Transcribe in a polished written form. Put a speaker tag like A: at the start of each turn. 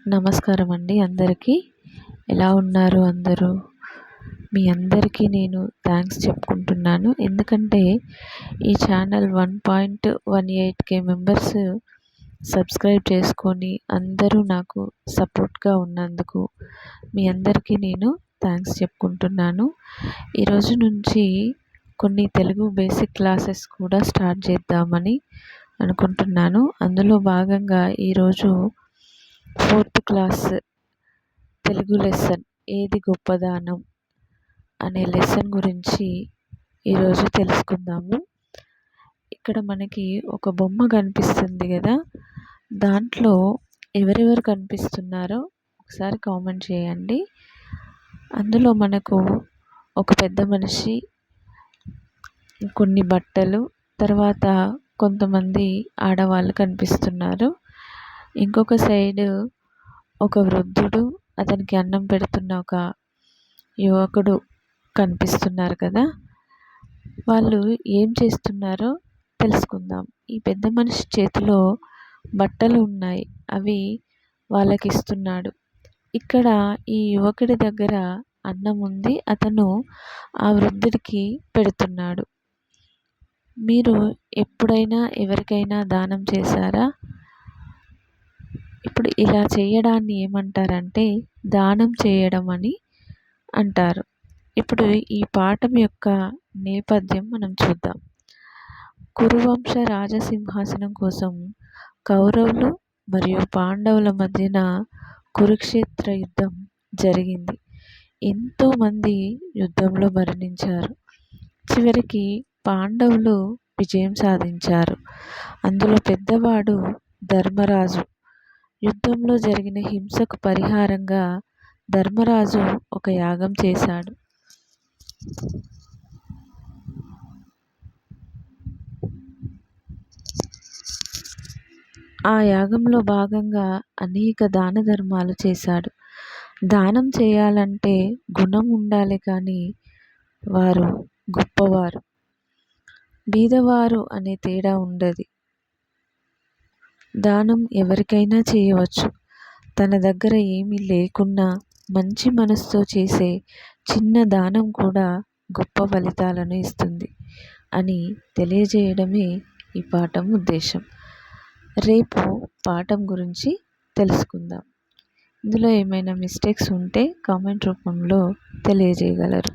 A: నమస్కారం అండి అందరికీ. ఎలా ఉన్నారు అందరూ? మీ అందరికీ నేను థ్యాంక్స్ చెప్పుకుంటున్నాను. ఎందుకంటే ఈ ఛానల్ 1.18K మెంబర్స్ సబ్స్క్రైబ్ చేసుకొని అందరూ నాకు సపోర్ట్గా ఉన్నందుకు మీ అందరికీ నేను థ్యాంక్స్ చెప్పుకుంటున్నాను. ఈరోజు నుంచి కొన్ని తెలుగు బేసిక్ క్లాసెస్ కూడా స్టార్ట్ చేద్దామని అనుకుంటున్నాను. అందులో భాగంగా ఈరోజు 4th క్లాస్ తెలుగు లెసన్ ఏది గొప్పదానం అనే లెసన్ గురించి ఈరోజు తెలుసుకుందాము. ఇక్కడ మనకి ఒక బొమ్మ కనిపిస్తుంది కదా, దాంట్లో ఎవరెవరు కనిపిస్తున్నారో ఒకసారి కామెంట్ చేయండి. అందులో మనకు ఒక పెద్ద మనిషి, కొన్ని బట్టలు, తర్వాత కొంతమంది ఆడవాళ్ళు కనిపిస్తున్నారు. ఇంకొక సైడ్ ఒక వృద్ధుడు, అతనికి అన్నం పెడుతున్న ఒక యువకుడు కనిపిస్తున్నారు కదా. వాళ్ళు ఏం చేస్తున్నారో తెలుసుకుందాం. ఈ పెద్ద మనిషి చేతిలో బట్టలు ఉన్నాయి, అవి వాళ్ళకి ఇస్తున్నాడు. ఇక్కడ ఈ యువకుడి దగ్గర అన్నం ఉంది, అతను ఆ వృద్ధుడికి పెడుతున్నాడు. మీరు ఎప్పుడైనా ఎవరికైనా దానం చేశారా? ఇప్పుడు ఇలా చేయడాన్ని ఏమంటారంటే దానం చేయడం అని అంటారు. ఇప్పుడు ఈ పాఠం యొక్క నేపథ్యం మనం చూద్దాం. కురువంశ రాజసింహాసనం కోసం కౌరవులు మరియు పాండవుల మధ్యన కురుక్షేత్ర యుద్ధం జరిగింది. ఎంతోమంది యుద్ధంలో మరణించారు. చివరికి పాండవులు విజయం సాధించారు. అందులో పెద్దవాడు ధర్మరాజు. యుద్ధంలో జరిగిన హింసకు పరిహారంగా ధర్మరాజు ఒక యాగం చేశాడు. ఆ యాగంలో భాగంగా అనేక దాన ధర్మాలు చేశాడు. దానం చేయాలంటే గుణం ఉండాలి, కానీ వారు గొప్పవారు. బీదవారు అనే తేడా ఉండదు. దానం ఎవరికైనా చేయవచ్చు. తన దగ్గర ఏమీ లేకున్నా మంచి మనసుతో చేసే చిన్న దానం కూడా గొప్ప ఫలితాలను ఇస్తుంది అని తెలియజేయడమే ఈ పాఠం ఉద్దేశం. రేపు పాఠం గురించి తెలుసుకుందాం. ఇందులో ఏమైనా మిస్టేక్స్ ఉంటే కామెంట్ రూపంలో తెలియజేయగలరు.